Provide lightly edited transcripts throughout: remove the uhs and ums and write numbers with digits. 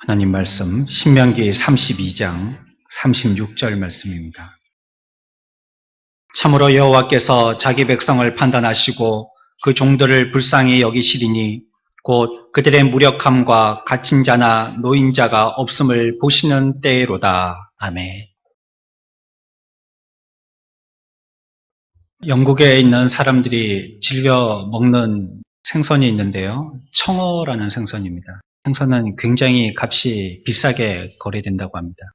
하나님 말씀 신명기 32장 36절 말씀입니다. 참으로 여호와께서 자기 백성을 판단하시고 그 종들을 불쌍히 여기시리니 곧 그들의 무력함과 갇힌 자나 노인자가 없음을 보시는 때로다. 아멘. 영국에 있는 사람들이 즐겨 먹는 생선이 있는데요. 청어라는 생선입니다. 생선은 굉장히 값이 비싸게 거래된다고 합니다.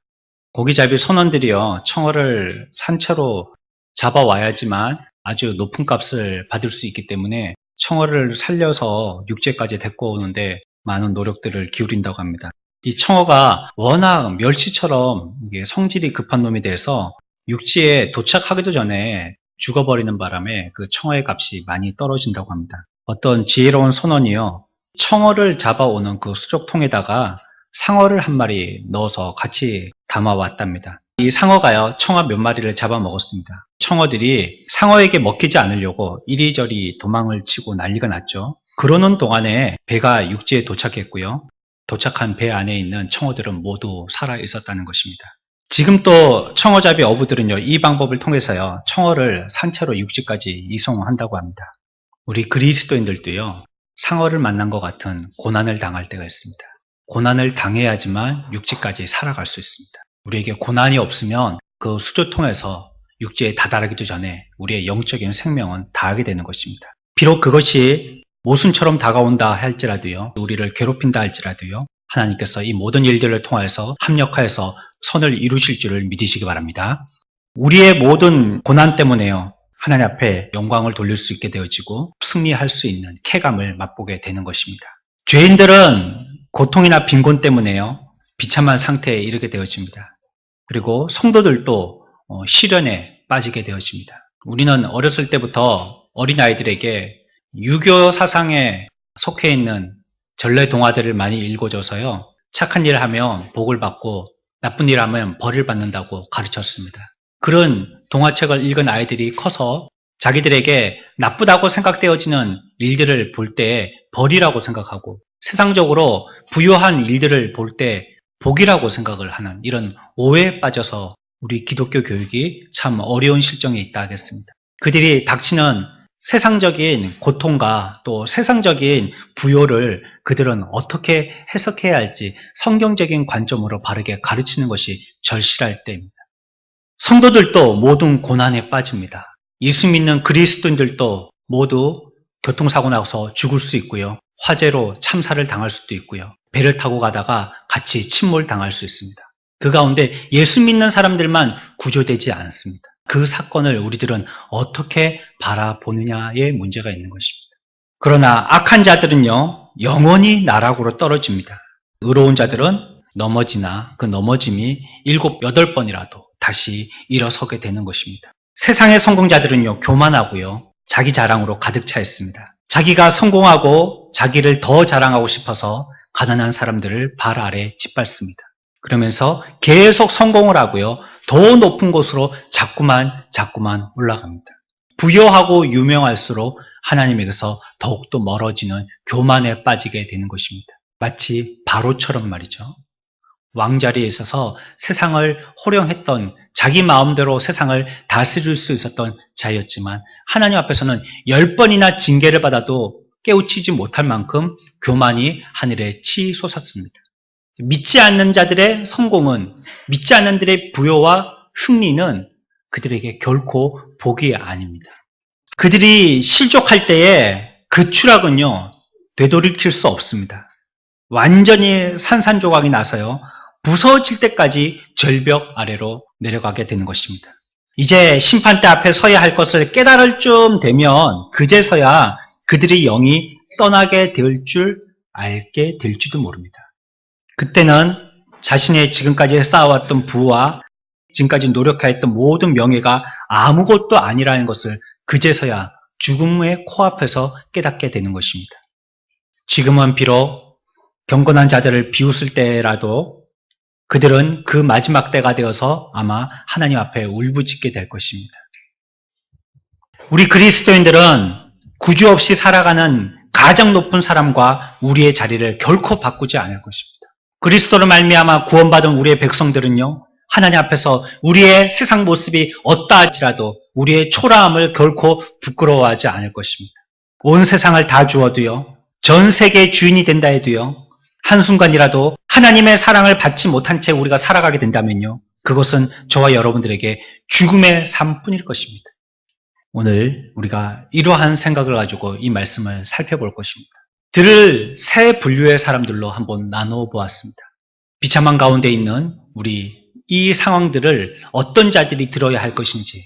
고기잡이 선원들이요, 청어를 산채로 잡아와야지만 아주 높은 값을 받을 수 있기 때문에 청어를 살려서 육지까지 데리고 오는데 많은 노력들을 기울인다고 합니다. 이 청어가 워낙 멸치처럼 성질이 급한 놈이 돼서 육지에 도착하기도 전에 죽어버리는 바람에 그 청어의 값이 많이 떨어진다고 합니다. 어떤 지혜로운 선원이요, 청어를 잡아오는 그 수족통에다가 상어를 한 마리 넣어서 같이 담아왔답니다. 이 상어가요, 청어 몇 마리를 잡아먹었습니다. 청어들이 상어에게 먹히지 않으려고 이리저리 도망을 치고 난리가 났죠. 그러는 동안에 배가 육지에 도착했고요. 도착한 배 안에 있는 청어들은 모두 살아 있었다는 것입니다. 지금 또 청어잡이 어부들은요, 이 방법을 통해서요, 청어를 산채로 육지까지 이송한다고 합니다. 우리 그리스도인들도요, 상어를 만난 것 같은 고난을 당할 때가 있습니다. 고난을 당해야지만 육지까지 살아갈 수 있습니다. 우리에게 고난이 없으면 그 수조통에서 육지에 다다르기도 전에 우리의 영적인 생명은 다하게 되는 것입니다. 비록 그것이 모순처럼 다가온다 할지라도요, 우리를 괴롭힌다 할지라도요, 하나님께서 이 모든 일들을 통해서 합력하여서 선을 이루실 줄을 믿으시기 바랍니다. 우리의 모든 고난 때문에요, 하나님 앞에 영광을 돌릴 수 있게 되어지고 승리할 수 있는 쾌감을 맛보게 되는 것입니다. 죄인들은 고통이나 빈곤 때문에요, 비참한 상태에 이르게 되어집니다. 그리고 성도들도 시련에 빠지게 되어집니다. 우리는 어렸을 때부터 어린아이들에게 유교 사상에 속해 있는 전래 동화들을 많이 읽어줘서요, 착한 일을 하면 복을 받고 나쁜 일을 하면 벌을 받는다고 가르쳤습니다. 그런 동화책을 읽은 아이들이 커서 자기들에게 나쁘다고 생각되어지는 일들을 볼 때 벌이라고 생각하고 세상적으로 부요한 일들을 볼 때 복이라고 생각을 하는 이런 오해에 빠져서 우리 기독교 교육이 참 어려운 실정에 있다 하겠습니다. 그들이 닥치는 세상적인 고통과 또 세상적인 부요를 그들은 어떻게 해석해야 할지 성경적인 관점으로 바르게 가르치는 것이 절실할 때입니다. 성도들도 모든 고난에 빠집니다. 예수 믿는 그리스도인들도 모두 교통사고 나서 죽을 수 있고요. 화재로 참사를 당할 수도 있고요. 배를 타고 가다가 같이 침몰당할 수 있습니다. 그 가운데 예수 믿는 사람들만 구조되지 않습니다. 그 사건을 우리들은 어떻게 바라보느냐에 문제가 있는 것입니다. 그러나 악한 자들은요, 영원히 나락으로 떨어집니다. 의로운 자들은 넘어지나 그 넘어짐이 7, 8번이라도 다시 일어서게 되는 것입니다. 세상의 성공자들은요, 교만하고요, 자기 자랑으로 가득 차 있습니다. 자기가 성공하고 자기를 더 자랑하고 싶어서 가난한 사람들을 발 아래 짓밟습니다. 그러면서 계속 성공을 하고요, 더 높은 곳으로 자꾸만 올라갑니다. 부유하고 유명할수록 하나님에게서 더욱더 멀어지는 교만에 빠지게 되는 것입니다. 마치 바로처럼 말이죠. 왕자리에 있어서 세상을 호령했던, 자기 마음대로 세상을 다스릴 수 있었던 자였지만 하나님 앞에서는 10번이나 징계를 받아도 깨우치지 못할 만큼 교만이 하늘에 치솟았습니다. 믿지 않는 자들의 성공은, 믿지 않는 자들의 부요와 승리는 그들에게 결코 복이 아닙니다. 그들이 실족할 때에 그 추락은요, 되돌이킬 수 없습니다. 완전히 산산조각이 나서요, 부서질 때까지 절벽 아래로 내려가게 되는 것입니다. 이제 심판대 앞에 서야 할 것을 깨달을 쯤 되면 그제서야 그들의 영이 떠나게 될 줄 알게 될지도 모릅니다. 그때는 자신의 지금까지 쌓아왔던 부와 지금까지 노력하였던 모든 명예가 아무것도 아니라는 것을 그제서야 죽음의 코앞에서 깨닫게 되는 것입니다. 지금은 비록 경건한 자들을 비웃을 때라도 그들은 그 마지막 때가 되어서 아마 하나님 앞에 울부짖게 될 것입니다. 우리 그리스도인들은 구주 없이 살아가는 가장 높은 사람과 우리의 자리를 결코 바꾸지 않을 것입니다. 그리스도로 말미암아 구원받은 우리의 백성들은요, 하나님 앞에서 우리의 세상 모습이 어떠할지라도 우리의 초라함을 결코 부끄러워하지 않을 것입니다. 온 세상을 다 주어도요, 전 세계의 주인이 된다 해도요, 한순간이라도 하나님의 사랑을 받지 못한 채 우리가 살아가게 된다면요, 그것은 저와 여러분들에게 죽음의 삶뿐일 것입니다. 오늘 우리가 이러한 생각을 가지고 이 말씀을 살펴볼 것입니다. 들을 세 분류의 사람들로 한번 나누어 보았습니다. 비참한 가운데 있는 우리 이 상황들을 어떤 자들이 들어야 할 것인지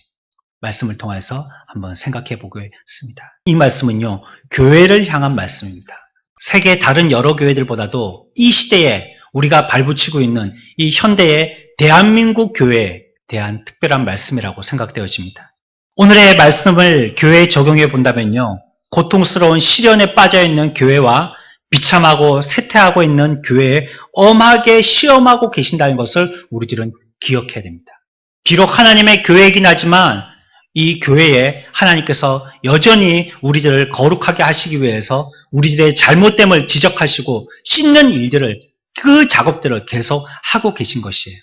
말씀을 통해서 한번 생각해 보겠습니다. 이 말씀은요, 교회를 향한 말씀입니다. 세계 다른 여러 교회들보다도 이 시대에 우리가 발붙이고 있는 이 현대의 대한민국 교회에 대한 특별한 말씀이라고 생각되어집니다. 오늘의 말씀을 교회에 적용해 본다면요, 고통스러운 시련에 빠져있는 교회와 비참하고 쇠퇴하고 있는 교회에 엄하게 시험하고 계신다는 것을 우리들은 기억해야 됩니다. 비록 하나님의 교회이긴 하지만 이 교회에 하나님께서 여전히 우리들을 거룩하게 하시기 위해서 우리들의 잘못됨을 지적하시고 씻는 일들을, 그 작업들을 계속 하고 계신 것이에요.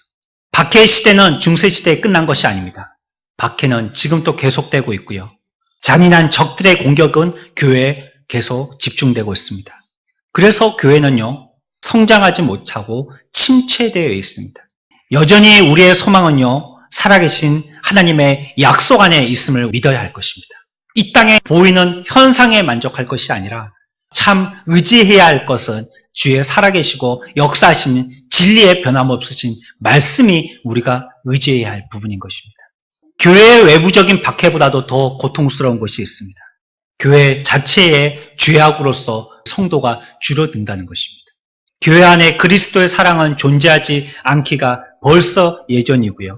박해의 시대는 중세시대에 끝난 것이 아닙니다. 박해는 지금 또 계속되고 있고요. 잔인한 적들의 공격은 교회에 계속 집중되고 있습니다. 그래서 교회는요, 성장하지 못하고 침체되어 있습니다. 여전히 우리의 소망은요, 살아계신 하나님의 약속 안에 있음을 믿어야 할 것입니다. 이 땅에 보이는 현상에 만족할 것이 아니라 참 의지해야 할 것은 주의 살아계시고 역사하시는 진리의 변함없으신 말씀이 우리가 의지해야 할 부분인 것입니다. 교회의 외부적인 박해보다도 더 고통스러운 것이 있습니다. 교회 자체의 죄악으로서 성도가 줄어든다는 것입니다. 교회 안에 그리스도의 사랑은 존재하지 않기가 벌써 예전이고요.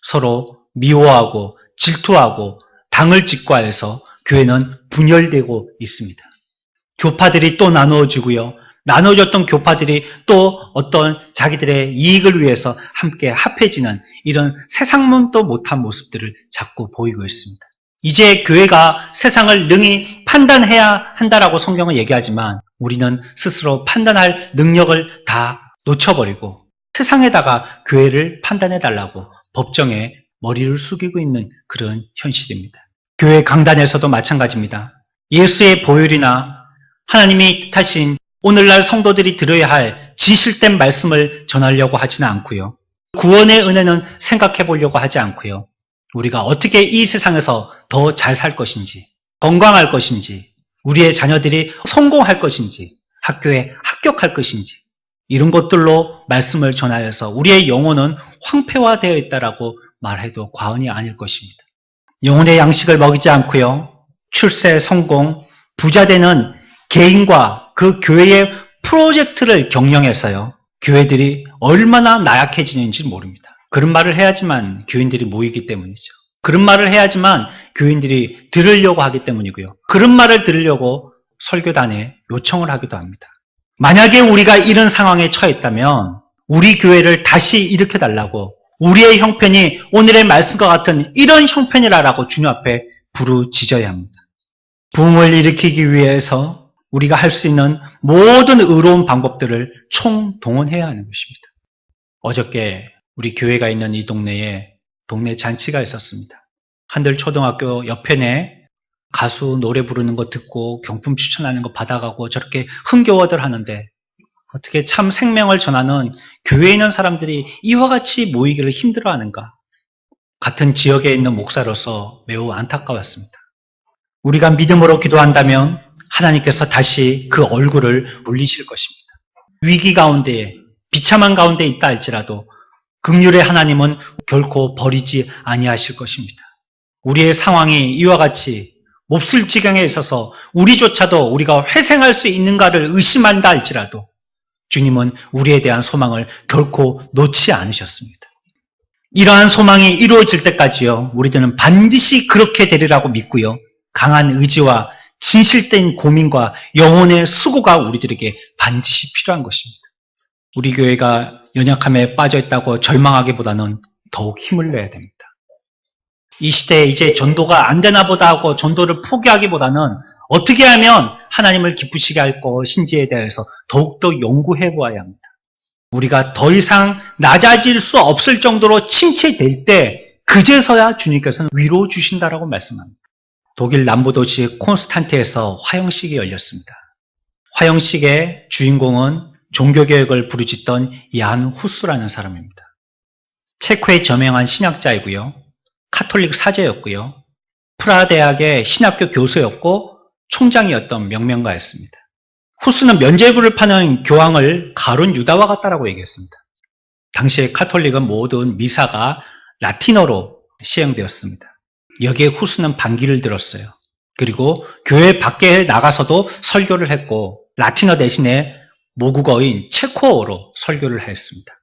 서로 미워하고 질투하고 당을 직과해서 교회는 분열되고 있습니다. 교파들이 또 나누어지고요. 나눠졌던 교파들이 또 어떤 자기들의 이익을 위해서 함께 합해지는 이런 세상문도 못한 모습들을 자꾸 보이고 있습니다. 이제 교회가 세상을 능히 판단해야 한다라고 성경은 얘기하지만 우리는 스스로 판단할 능력을 다 놓쳐버리고 세상에다가 교회를 판단해달라고 법정에 머리를 숙이고 있는 그런 현실입니다. 교회 강단에서도 마찬가지입니다. 예수의 보혈이나 하나님이 뜻하신 오늘날 성도들이 들어야 할 진실된 말씀을 전하려고 하지는 않고요. 구원의 은혜는 생각해 보려고 하지 않고요. 우리가 어떻게 이 세상에서 더 잘 살 것인지, 건강할 것인지, 우리의 자녀들이 성공할 것인지, 학교에 합격할 것인지, 이런 것들로 말씀을 전하여서 우리의 영혼은 황폐화되어 있다라고 말해도 과언이 아닐 것입니다. 영혼의 양식을 먹이지 않고요. 출세, 성공, 부자 되는 개인과 그 교회의 프로젝트를 경영해서요. 교회들이 얼마나 나약해지는지 모릅니다. 그런 말을 해야지만 교인들이 모이기 때문이죠. 그런 말을 해야지만 교인들이 들으려고 하기 때문이고요. 그런 말을 들으려고 설교단에 요청을 하기도 합니다. 만약에 우리가 이런 상황에 처했다면 우리 교회를 다시 일으켜달라고, 우리의 형편이 오늘의 말씀과 같은 이런 형편이라고 주님 앞에 부르짖어야 합니다. 부흥을 일으키기 위해서 우리가 할 수 있는 모든 의로운 방법들을 총동원해야 하는 것입니다. 어저께 우리 교회가 있는 이 동네에 동네 잔치가 있었습니다. 한들 초등학교 옆에네 가수 노래 부르는 거 듣고 경품 추천하는 거 받아가고 저렇게 흥겨워들 하는데 어떻게 참 생명을 전하는 교회에 있는 사람들이 이와 같이 모이기를 힘들어하는가. 같은 지역에 있는 목사로서 매우 안타까웠습니다. 우리가 믿음으로 기도한다면 하나님께서 다시 그 얼굴을 올리실 것입니다. 위기 가운데에 비참한 가운데 있다 할지라도 긍휼의 하나님은 결코 버리지 아니하실 것입니다. 우리의 상황이 이와 같이 몹쓸 지경에 있어서 우리조차도 우리가 회생할 수 있는가를 의심한다 할지라도 주님은 우리에 대한 소망을 결코 놓지 않으셨습니다. 이러한 소망이 이루어질 때까지요, 우리들은 반드시 그렇게 되리라고 믿고요, 강한 의지와 진실된 고민과 영혼의 수고가 우리들에게 반드시 필요한 것입니다. 우리 교회가 연약함에 빠져있다고 절망하기보다는 더욱 힘을 내야 됩니다. 이 시대에 이제 전도가 안 되나 보다 하고 전도를 포기하기보다는 어떻게 하면 하나님을 기쁘시게 할 것인지에 대해서 더욱더 연구해 보아야 합니다. 우리가 더 이상 낮아질 수 없을 정도로 침체될 때 그제서야 주님께서는 위로 주신다라고 말씀합니다. 독일 남부도시 콘스탄트에서 화형식이 열렸습니다. 화형식의 주인공은 종교개혁을 부르짖던 얀 후스라는 사람입니다. 체코의 저명한 신학자이고요. 카톨릭 사제였고요. 프라하 대학의 신학교 교수였고 총장이었던 명명가였습니다. 후스는 면죄부를 파는 교황을 가룟 유다와 같다라고 얘기했습니다. 당시의 카톨릭은 모든 미사가 라틴어로 시행되었습니다. 여기에 후스는 반기를 들었어요. 그리고 교회 밖에 나가서도 설교를 했고 라틴어 대신에 모국어인 체코어로 설교를 했습니다.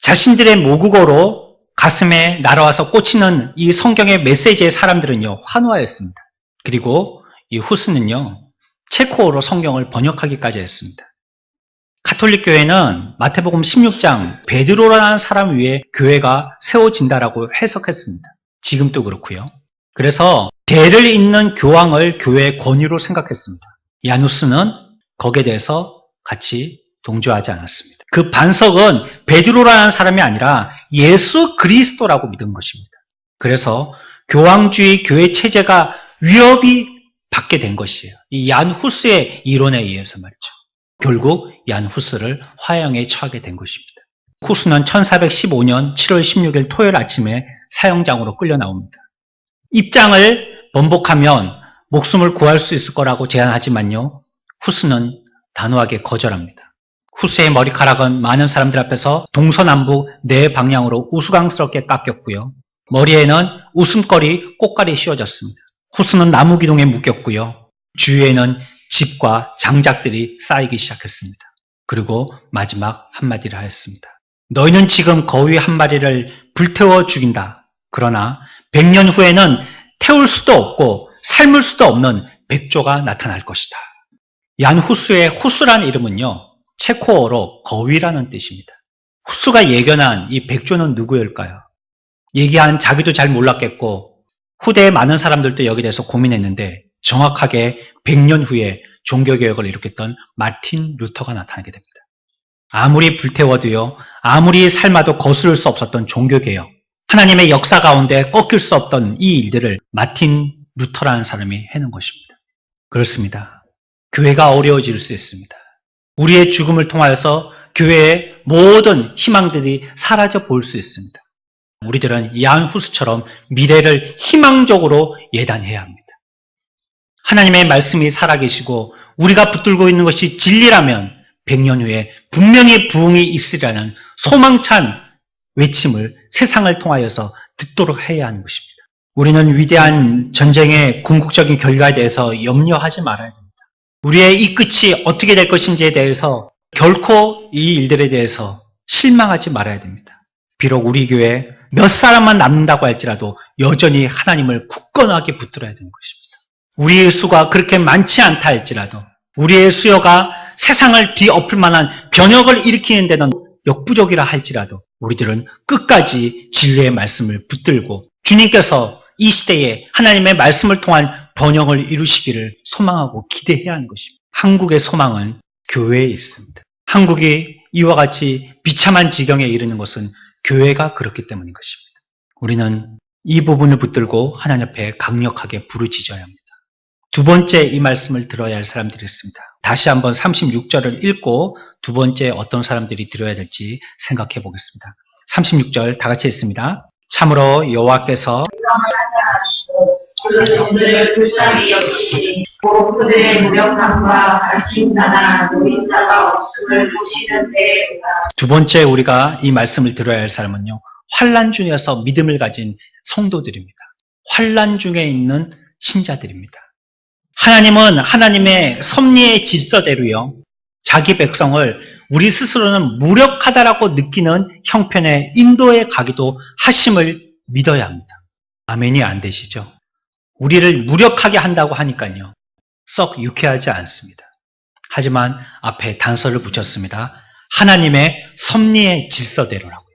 자신들의 모국어로 가슴에 날아와서 꽂히는 이 성경의 메시지의 사람들은요, 환호하였습니다. 그리고 이 후스는요, 체코어로 성경을 번역하기까지 했습니다. 가톨릭 교회는 마태복음 16장 베드로라는 사람 위에 교회가 세워진다라고 해석했습니다. 지금도 그렇고요. 그래서 대를 잇는 교황을 교회의 권위로 생각했습니다. 야누스는 거기에 대해서 같이 동조하지 않았습니다. 그 반석은 베드로라는 사람이 아니라 예수 그리스도라고 믿은 것입니다. 그래서 교황주의 교회 체제가 위협이 받게 된 것이에요. 이 얀 후스의 이론에 의해서 말이죠. 결국 얀 후스를 화형에 처하게 된 것입니다. 후스는 1415년 7월 16일 토요일 아침에 사형장으로 끌려 나옵니다. 입장을 번복하면 목숨을 구할 수 있을 거라고 제안하지만요, 후스는 단호하게 거절합니다. 후스의 머리카락은 많은 사람들 앞에서 동서남북 네 방향으로 우스꽝스럽게 깎였고요. 머리에는 웃음거리, 꽃갈이 씌워졌습니다. 후스는 나무 기둥에 묶였고요. 주위에는 집과 장작들이 쌓이기 시작했습니다. 그리고 마지막 한마디를 하였습니다. 너희는 지금 거위 한 마리를 불태워 죽인다. 그러나 100년 후에는 태울 수도 없고 삶을 수도 없는 백조가 나타날 것이다. 얀 후스의 후스라는 이름은요, 체코어로 거위라는 뜻입니다. 후스가 예견한 이 백조는 누구일까요? 얘기한 자기도 잘 몰랐겠고 후대의 많은 사람들도 여기에 대해서 고민했는데 정확하게 100년 후에 종교개혁을 일으켰던 마틴 루터가 나타나게 됩니다. 아무리 불태워도요, 아무리 삶아도 거스를 수 없었던 종교개혁, 하나님의 역사 가운데 꺾일 수 없던 이 일들을 마틴 루터라는 사람이 해낸 것입니다. 그렇습니다. 교회가 어려워질 수 있습니다. 우리의 죽음을 통하여서 교회의 모든 희망들이 사라져 보일 수 있습니다. 우리들은 얀 후스처럼 미래를 희망적으로 예단해야 합니다. 하나님의 말씀이 살아계시고 우리가 붙들고 있는 것이 진리라면 100년 후에 분명히 부흥이 있으리라는 소망찬 외침을 세상을 통하여서 듣도록 해야 하는 것입니다. 우리는 위대한 전쟁의 궁극적인 결과에 대해서 염려하지 말아야 됩니다. 우리의 이 끝이 어떻게 될 것인지에 대해서 결코 이 일들에 대해서 실망하지 말아야 됩니다. 비록 우리 교회에 몇 사람만 남는다고 할지라도 여전히 하나님을 굳건하게 붙들어야 되는 것입니다. 우리의 수가 그렇게 많지 않다 할지라도 우리의 수요가 세상을 뒤엎을 만한 변혁을 일으키는 데는 역부족이라 할지라도 우리들은 끝까지 진리의 말씀을 붙들고 주님께서 이 시대에 하나님의 말씀을 통한 번영을 이루시기를 소망하고 기대해야 하는 것입니다. 한국의 소망은 교회에 있습니다. 한국이 이와 같이 비참한 지경에 이르는 것은 교회가 그렇기 때문인 것입니다. 우리는 이 부분을 붙들고 하나님 앞에 강력하게 부르짖어야 합니다. 두 번째 이 말씀을 들어야 할 사람들이 있습니다. 다시 한번 36절을 읽고 두 번째 어떤 사람들이 들어야 될지 생각해 보겠습니다. 36절 다 같이 읽습니다. 참으로 여호와께서 그 종들을 불쌍히 여기시니 곧 그들의 무력함과 가신 자나 노인자가 없음을 보시는 때에다. 두 번째 우리가 이 말씀을 들어야 할 사람은요, 환난 중에서 믿음을 가진 성도들입니다. 환난 중에 있는 신자들입니다. 하나님은 하나님의 섭리의 질서대로요, 자기 백성을 우리 스스로는 무력하다라고 느끼는 형편의 인도에 가기도 하심을 믿어야 합니다. 아멘이 안 되시죠? 우리를 무력하게 한다고 하니까요, 썩 유쾌하지 않습니다. 하지만 앞에 단서를 붙였습니다. 하나님의 섭리의 질서대로라고요.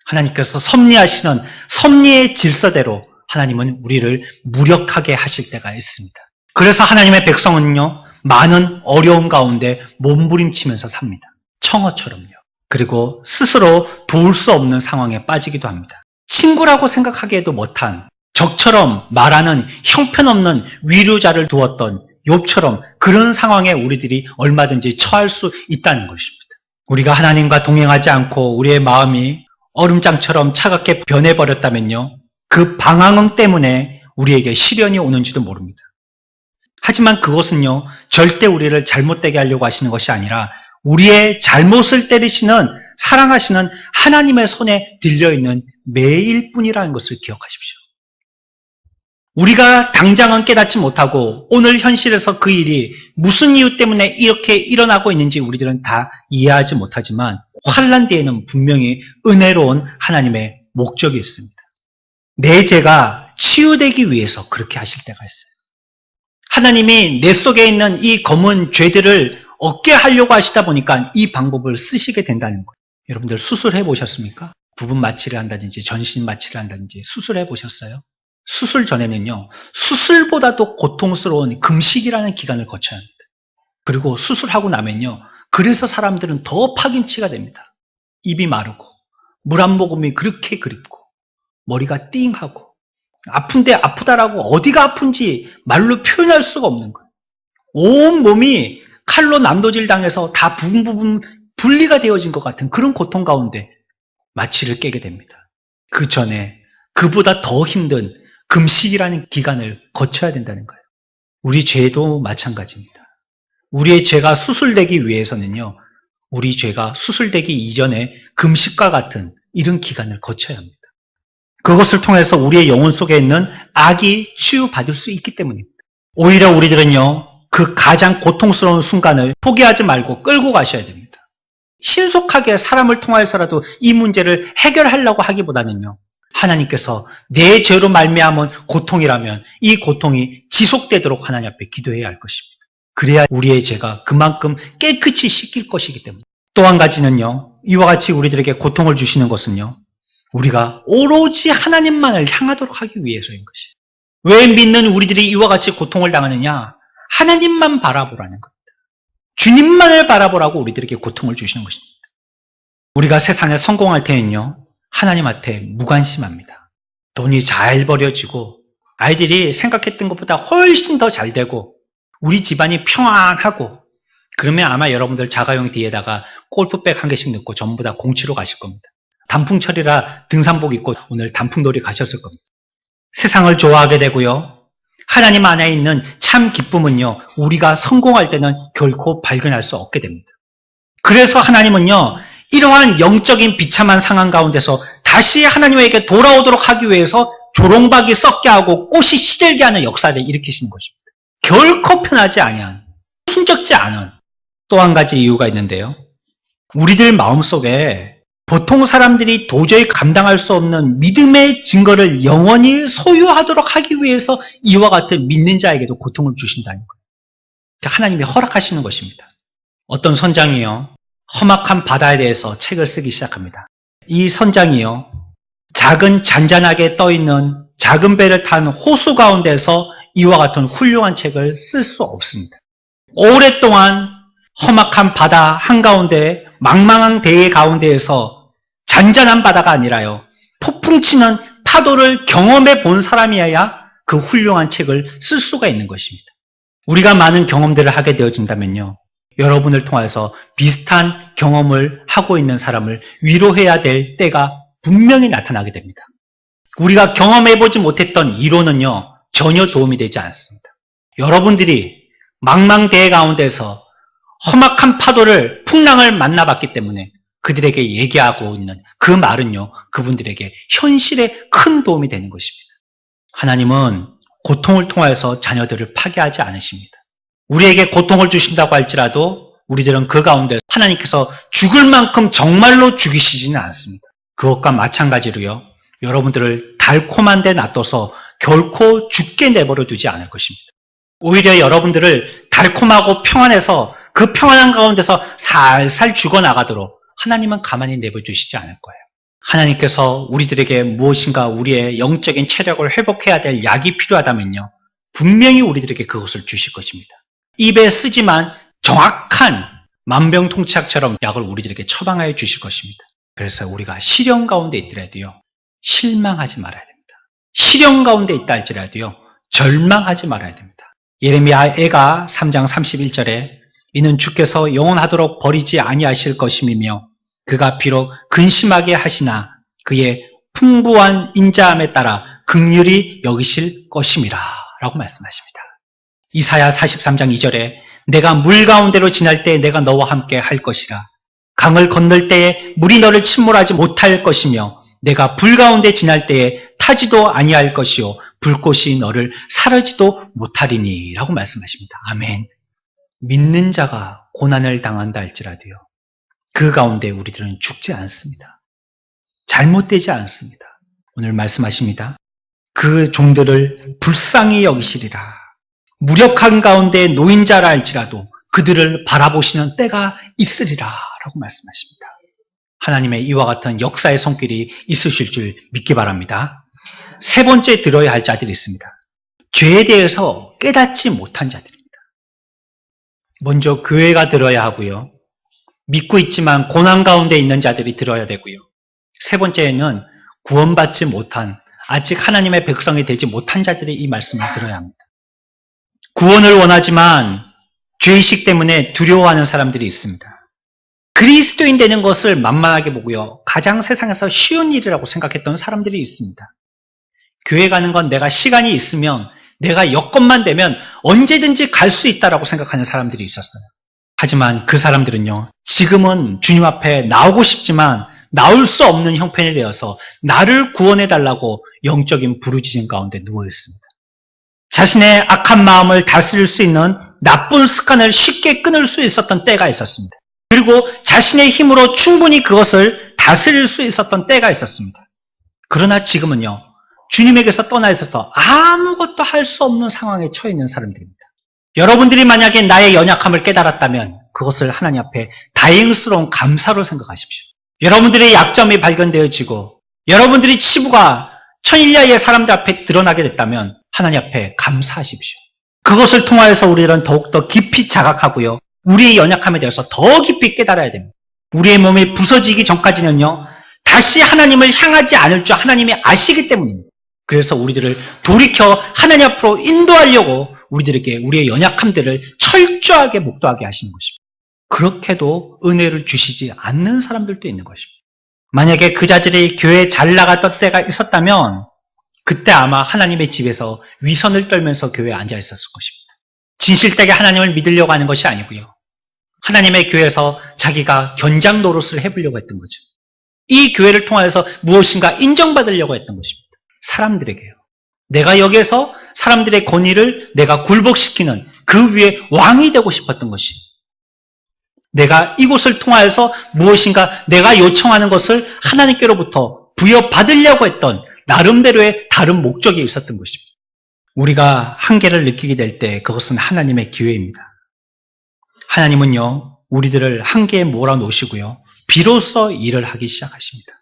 하나님께서 섭리하시는 섭리의 질서대로 하나님은 우리를 무력하게 하실 때가 있습니다. 그래서 하나님의 백성은요, 많은 어려움 가운데 몸부림치면서 삽니다. 청어처럼요. 그리고 스스로 도울 수 없는 상황에 빠지기도 합니다. 친구라고 생각하기에도 못한, 적처럼 말하는 형편없는 위로자를 두었던 욥처럼 그런 상황에 우리들이 얼마든지 처할 수 있다는 것입니다. 우리가 하나님과 동행하지 않고 우리의 마음이 얼음장처럼 차갑게 변해버렸다면요, 그 방황음 때문에 우리에게 시련이 오는지도 모릅니다. 하지만 그것은요, 절대 우리를 잘못되게 하려고 하시는 것이 아니라 우리의 잘못을 때리시는, 사랑하시는 하나님의 손에 들려있는 매일 뿐이라는 것을 기억하십시오. 우리가 당장은 깨닫지 못하고 오늘 현실에서 그 일이 무슨 이유 때문에 이렇게 일어나고 있는지 우리들은 다 이해하지 못하지만 환난 뒤에는 분명히 은혜로운 하나님의 목적이 있습니다. 내 죄가 치유되기 위해서 그렇게 하실 때가 있어요. 하나님이 내 속에 있는 이 검은 죄들을 없게 하려고 하시다 보니까 이 방법을 쓰시게 된다는 거예요. 여러분들 수술해 보셨습니까? 부분 마취를 한다든지 전신 마취를 한다든지 수술해 보셨어요? 수술 전에는요, 수술보다도 고통스러운 금식이라는 기간을 거쳐야 합니다. 그리고 수술하고 나면요, 그래서 사람들은 더 파김치가 됩니다. 입이 마르고 물 한 모금이 그렇게 그립고 머리가 띵하고 아픈데 아프다라고 어디가 아픈지 말로 표현할 수가 없는 거예요. 온 몸이 칼로 난도질 당해서 다 부분 분리가 되어진 것 같은 그런 고통 가운데 마취를 깨게 됩니다. 그 전에 그보다 더 힘든 금식이라는 기간을 거쳐야 된다는 거예요. 우리 죄도 마찬가지입니다. 우리의 죄가 수술되기 위해서는요, 우리 죄가 수술되기 이전에 금식과 같은 이런 기간을 거쳐야 합니다. 그것을 통해서 우리의 영혼 속에 있는 악이 치유받을 수 있기 때문입니다. 오히려 우리들은요, 그 가장 고통스러운 순간을 포기하지 말고 끌고 가셔야 됩니다. 신속하게 사람을 통하여서라도 이 문제를 해결하려고 하기보다는요, 하나님께서 내 죄로 말미암은 고통이라면 이 고통이 지속되도록 하나님 앞에 기도해야 할 것입니다. 그래야 우리의 죄가 그만큼 깨끗이 씻길 것이기 때문에. 또 한 가지는요, 이와 같이 우리들에게 고통을 주시는 것은요, 우리가 오로지 하나님만을 향하도록 하기 위해서인 것이에요. 왜 믿는 우리들이 이와 같이 고통을 당하느냐? 하나님만 바라보라는 겁니다. 주님만을 바라보라고 우리들에게 고통을 주시는 것입니다. 우리가 세상에 성공할 때는요, 하나님한테 무관심합니다. 돈이 잘 벌어지고 아이들이 생각했던 것보다 훨씬 더 잘 되고 우리 집안이 평안하고 그러면 아마 여러분들 자가용 뒤에다가 골프백 한 개씩 넣고 전부 다 공치로 가실 겁니다. 단풍철이라 등산복 입고 오늘 단풍놀이 가셨을 겁니다. 세상을 좋아하게 되고요. 하나님 안에 있는 참 기쁨은요, 우리가 성공할 때는 결코 발견할 수 없게 됩니다. 그래서 하나님은요, 이러한 영적인 비참한 상황 가운데서 다시 하나님에게 돌아오도록 하기 위해서 조롱박이 썩게 하고 꽃이 시들게 하는 역사를 일으키시는 것입니다. 결코 편하지 아니한, 순적지 않은 또 한 가지 이유가 있는데요. 우리들 마음속에 보통 사람들이 도저히 감당할 수 없는 믿음의 증거를 영원히 소유하도록 하기 위해서 이와 같은 믿는 자에게도 고통을 주신다는 거예요. 하나님이 허락하시는 것입니다. 어떤 선장이요, 험악한 바다에 대해서 책을 쓰기 시작합니다. 이 선장이요, 작은 잔잔하게 떠있는 작은 배를 탄 호수 가운데서 이와 같은 훌륭한 책을 쓸 수 없습니다. 오랫동안 험악한 바다 한가운데 망망한 대해 가운데에서 잔잔한 바다가 아니라요, 폭풍 치는 파도를 경험해 본 사람이어야 그 훌륭한 책을 쓸 수가 있는 것입니다. 우리가 많은 경험들을 하게 되어진다면요, 여러분을 통해서 비슷한 경험을 하고 있는 사람을 위로해야 될 때가 분명히 나타나게 됩니다. 우리가 경험해보지 못했던 이론은요, 전혀 도움이 되지 않습니다. 여러분들이 망망대해 가운데서 험악한 파도를, 풍랑을 만나봤기 때문에 그들에게 얘기하고 있는 그 말은요, 그분들에게 현실에 큰 도움이 되는 것입니다. 하나님은 고통을 통해서 자녀들을 파괴하지 않으십니다. 우리에게 고통을 주신다고 할지라도 우리들은 그 가운데 하나님께서 죽을 만큼 정말로 죽이시지는 않습니다. 그것과 마찬가지로요, 여러분들을 달콤한 데 놔둬서 결코 죽게 내버려 두지 않을 것입니다. 오히려 여러분들을 달콤하고 평안해서 그 평안한 가운데서 살살 죽어나가도록 하나님은 가만히 내버려두시지 않을 거예요. 하나님께서 우리들에게 무엇인가 우리의 영적인 체력을 회복해야 될 약이 필요하다면요, 분명히 우리들에게 그것을 주실 것입니다. 입에 쓰지만 정확한 만병통치약처럼 약을 우리들에게 처방하여 주실 것입니다. 그래서 우리가 시련 가운데 있더라도요, 실망하지 말아야 됩니다. 시련 가운데 있다 할지라도요, 절망하지 말아야 됩니다. 예레미야가 3장 31절에 이는 주께서 영원하도록 버리지 아니하실 것임이며 그가 비록 근심하게 하시나 그의 풍부한 인자함에 따라 긍휼히 여기실 것임이라 라고 말씀하십니다. 이사야 43장 2절에 내가 물 가운데로 지날 때 내가 너와 함께 할 것이라 강을 건널 때에 물이 너를 침몰하지 못할 것이며 내가 불 가운데 지날 때에 타지도 아니할 것이요 불꽃이 너를 사르지도 못하리니 라고 말씀하십니다. 아멘. 믿는 자가 고난을 당한다 할지라도요, 그 가운데 우리들은 죽지 않습니다. 잘못되지 않습니다. 오늘 말씀하십니다. 그 종들을 불쌍히 여기시리라. 무력한 가운데 노인자라 할지라도 그들을 바라보시는 때가 있으리라 라고 말씀하십니다. 하나님의 이와 같은 역사의 손길이 있으실 줄 믿기 바랍니다. 세 번째 들어야 할 자들이 있습니다. 죄에 대해서 깨닫지 못한 자들입니다. 먼저 교회가 들어야 하고요. 믿고 있지만 고난 가운데 있는 자들이 들어야 되고요. 세 번째는 구원받지 못한, 아직 하나님의 백성이 되지 못한 자들이 이 말씀을 들어야 합니다. 구원을 원하지만 죄의식 때문에 두려워하는 사람들이 있습니다. 그리스도인 되는 것을 만만하게 보고요, 가장 세상에서 쉬운 일이라고 생각했던 사람들이 있습니다. 교회 가는 건 내가 시간이 있으면, 내가 여건만 되면 언제든지 갈 수 있다라고 생각하는 사람들이 있었어요. 하지만 그 사람들은요, 지금은 주님 앞에 나오고 싶지만 나올 수 없는 형편이 되어서 나를 구원해달라고 영적인 부르짖음 가운데 누워 있습니다. 자신의 악한 마음을 다스릴 수 있는 나쁜 습관을 쉽게 끊을 수 있었던 때가 있었습니다. 그리고 자신의 힘으로 충분히 그것을 다스릴 수 있었던 때가 있었습니다. 그러나 지금은요, 주님에게서 떠나 있어서 아무것도 할 수 없는 상황에 처해 있는 사람들입니다. 여러분들이 만약에 나의 연약함을 깨달았다면 그것을 하나님 앞에 다행스러운 감사로 생각하십시오. 여러분들의 약점이 발견되어지고 여러분들의 치부가 천일야의 사람들 앞에 드러나게 됐다면 하나님 앞에 감사하십시오. 그것을 통하여서 우리는 더욱더 깊이 자각하고요, 우리의 연약함에 대해서 더 깊이 깨달아야 됩니다. 우리의 몸이 부서지기 전까지는요, 다시 하나님을 향하지 않을 줄 하나님이 아시기 때문입니다. 그래서 우리들을 돌이켜 하나님 앞으로 인도하려고 우리들에게 우리의 연약함들을 철저하게 목도하게 하시는 것입니다. 그렇게도 은혜를 주시지 않는 사람들도 있는 것입니다. 만약에 그 자들이 교회에 잘 나갔던 때가 있었다면 그때 아마 하나님의 집에서 위선을 떨면서 교회에 앉아 있었을 것입니다. 진실되게 하나님을 믿으려고 하는 것이 아니고요, 하나님의 교회에서 자기가 견장 노릇을 해보려고 했던 거죠. 이 교회를 통해서 무엇인가 인정받으려고 했던 것입니다. 사람들에게요. 내가 여기에서 사람들의 권위를 내가 굴복시키는 그 위에 왕이 되고 싶었던 것이, 내가 이곳을 통하여서 무엇인가 내가 요청하는 것을 하나님께로부터 부여받으려고 했던 나름대로의 다른 목적이 있었던 것입니다. 우리가 한계를 느끼게 될 때 그것은 하나님의 기회입니다. 하나님은요, 우리들을 한계에 몰아놓으시고요, 비로소 일을 하기 시작하십니다.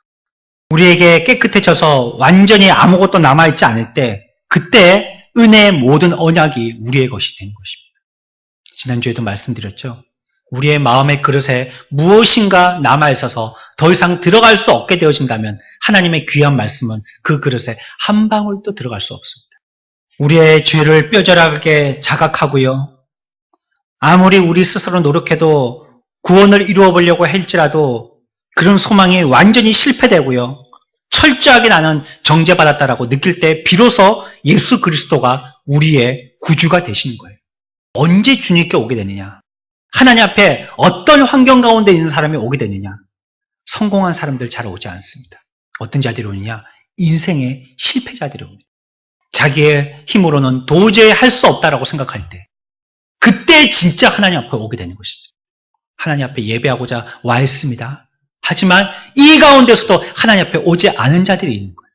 우리에게 깨끗해져서 완전히 아무것도 남아있지 않을 때, 그때 은혜의 모든 언약이 우리의 것이 되는 것입니다. 지난주에도 말씀드렸죠. 우리의 마음의 그릇에 무엇인가 남아있어서 더 이상 들어갈 수 없게 되어진다면 하나님의 귀한 말씀은 그 그릇에 한 방울도 들어갈 수 없습니다. 우리의 죄를 뼈저하게 자각하고요, 아무리 우리 스스로 노력해도 구원을 이루어 보려고 할지라도 그런 소망이 완전히 실패되고요, 철저하게 나는 정죄받았다라고 느낄 때 비로소 예수 그리스도가 우리의 구주가 되시는 거예요. 언제 주님께 오게 되느냐? 하나님 앞에 어떤 환경 가운데 있는 사람이 오게 되느냐? 성공한 사람들 잘 오지 않습니다. 어떤 자들이 오느냐? 인생의 실패자들이 옵니다. 자기의 힘으로는 도저히 할 수 없다라고 생각할 때, 그때 진짜 하나님 앞에 오게 되는 것입니다. 하나님 앞에 예배하고자 와 있습니다. 하지만 이 가운데서도 하나님 앞에 오지 않은 자들이 있는 거예요.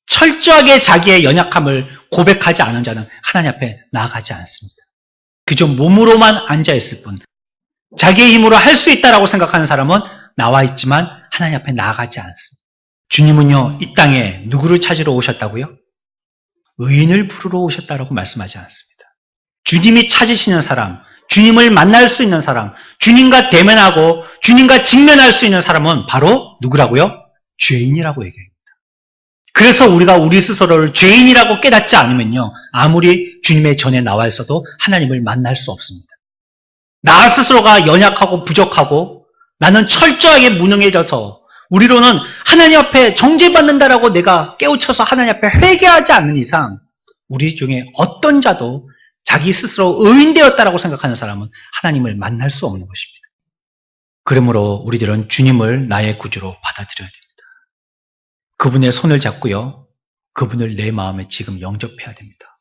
철저하게 자기의 연약함을 고백하지 않은 자는 하나님 앞에 나아가지 않습니다. 그저 몸으로만 앉아있을 뿐, 자기의 힘으로 할 수 있다라고 생각하는 사람은 나와 있지만 하나님 앞에 나아가지 않습니다. 주님은요, 이 땅에 누구를 찾으러 오셨다고요? 의인을 부르러 오셨다라고 말씀하지 않습니다. 주님이 찾으시는 사람, 주님을 만날 수 있는 사람, 주님과 대면하고 주님과 직면할 수 있는 사람은 바로 누구라고요? 죄인이라고 얘기합니다. 그래서 우리가 우리 스스로를 죄인이라고 깨닫지 않으면요, 아무리 주님의 전에 나와 있어도 하나님을 만날 수 없습니다. 나 스스로가 연약하고 부족하고 나는 철저하게 무능해져서 우리로는 하나님 앞에 정죄받는다라고 내가 깨우쳐서 하나님 앞에 회개하지 않는 이상 우리 중에 어떤 자도 자기 스스로 의인되었다라고 생각하는 사람은 하나님을 만날 수 없는 것입니다. 그러므로 우리들은 주님을 나의 구주로 받아들여야 됩니다. 그분의 손을 잡고요, 그분을 내 마음에 지금 영접해야 됩니다.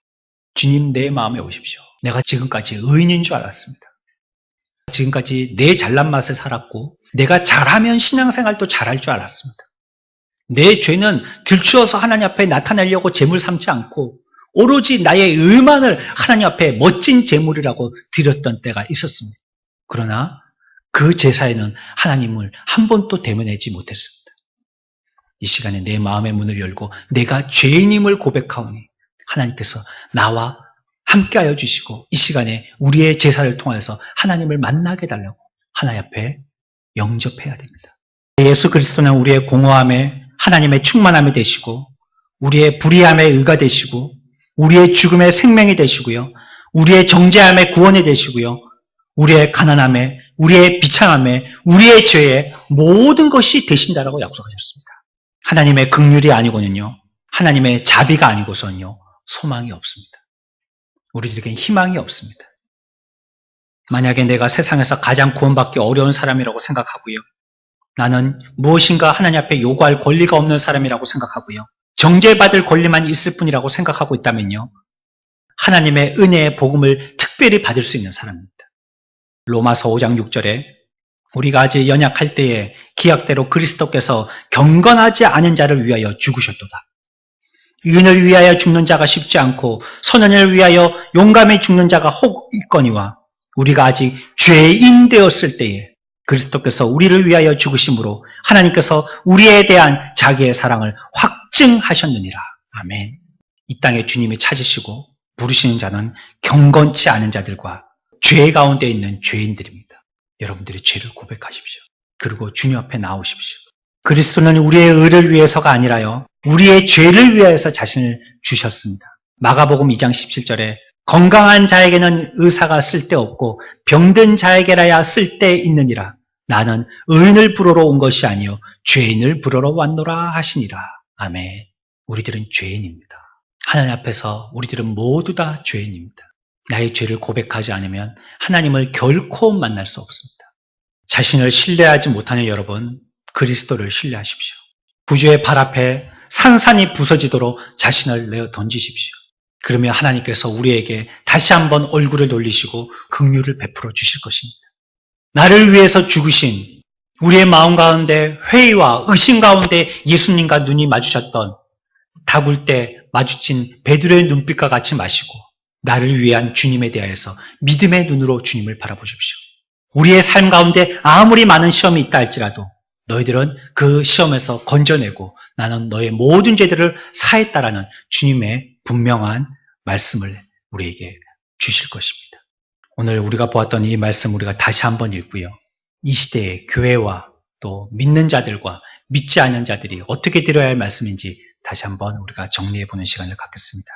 주님, 내 마음에 오십시오. 내가 지금까지 의인인 줄 알았습니다. 지금까지 내 잘난 맛을 살았고 내가 잘하면 신앙생활도 잘할 줄 알았습니다. 내 죄는 들추어서 하나님 앞에 나타내려고 제물 삼지 않고 오로지 나의 의만을 하나님 앞에 멋진 제물이라고 드렸던 때가 있었습니다. 그러나 그 제사에는 하나님을 한 번도 대면하지 못했습니다. 이 시간에 내 마음의 문을 열고 내가 죄인임을 고백하오니 하나님께서 나와 함께하여 주시고 이 시간에 우리의 제사를 통해서 하나님을 만나게 해달라고 하나님 앞에 영접해야 됩니다. 예수 그리스도는 우리의 공허함에 하나님의 충만함이 되시고 우리의 불의함의 의가 되시고 우리의 죽음의 생명이 되시고요, 우리의 정죄함의 구원이 되시고요, 우리의 가난함에, 우리의 비참함에, 우리의 죄에 모든 것이 되신다라고 약속하셨습니다. 하나님의 긍휼이 아니고는요, 하나님의 자비가 아니고서는요, 소망이 없습니다. 우리들에게는 희망이 없습니다. 만약에 내가 세상에서 가장 구원받기 어려운 사람이라고 생각하고요, 나는 무엇인가 하나님 앞에 요구할 권리가 없는 사람이라고 생각하고요, 정죄받을 권리만 있을 뿐이라고 생각하고 있다면요, 하나님의 은혜의 복음을 특별히 받을 수 있는 사람입니다. 로마서 5장 6절에 우리가 아직 연약할 때에 기약대로 그리스도께서 경건하지 않은 자를 위하여 죽으셨도다. 의인을 위하여 죽는 자가 쉽지 않고 선인을 위하여 용감히 죽는 자가 혹 있거니와 우리가 아직 죄인 되었을 때에 그리스도께서 우리를 위하여 죽으심으로 하나님께서 우리에 대한 자기의 사랑을 확증하셨느니라. 아멘. 이 땅에 주님이 찾으시고 부르시는 자는 경건치 않은 자들과 죄 가운데 있는 죄인들입니다. 여러분들이 죄를 고백하십시오. 그리고 주님 앞에 나오십시오. 그리스도는 우리의 의를 위해서가 아니라요, 우리의 죄를 위하여서 자신을 주셨습니다. 마가복음 2장 17절에 건강한 자에게는 의사가 쓸데없고 병든 자에게라야 쓸데있느니라. 나는 의인을 부르러 온 것이 아니요 죄인을 부르러 왔노라 하시니라. 아멘. 우리들은 죄인입니다. 하나님 앞에서 우리들은 모두 다 죄인입니다. 나의 죄를 고백하지 않으면 하나님을 결코 만날 수 없습니다. 자신을 신뢰하지 못하는 여러분, 그리스도를 신뢰하십시오. 구주의 발 앞에 산산이 부서지도록 자신을 내어 던지십시오. 그러면 하나님께서 우리에게 다시 한번 얼굴을 돌리시고 긍휼을 베풀어 주실 것입니다. 나를 위해서 죽으신, 우리의 마음 가운데 회의와 의심 가운데 예수님과 눈이 마주쳤던, 다굴 때 마주친 베드로의 눈빛과 같이 마시고 나를 위한 주님에 대하여서 믿음의 눈으로 주님을 바라보십시오. 우리의 삶 가운데 아무리 많은 시험이 있다 할지라도 너희들은 그 시험에서 건져내고 나는 너의 모든 죄들을 사했다라는 주님의 분명한 말씀을 우리에게 주실 것입니다. 오늘 우리가 보았던 이 말씀 우리가 다시 한번 읽고요, 이 시대의 교회와 또 믿는 자들과 믿지 않는 자들이 어떻게 들어야 할 말씀인지 다시 한번 우리가 정리해보는 시간을 갖겠습니다.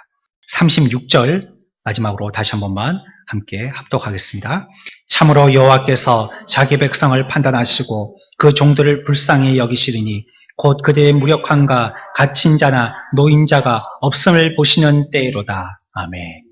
36절 마지막으로 다시 한 번만 함께 합독하겠습니다. 참으로 여호와께서 자기 백성을 판단하시고 그 종들을 불쌍히 여기시리니 곧 그들의 무력함과 갇힌 자나 노인자가 없음을 보시는 때로다. 아멘.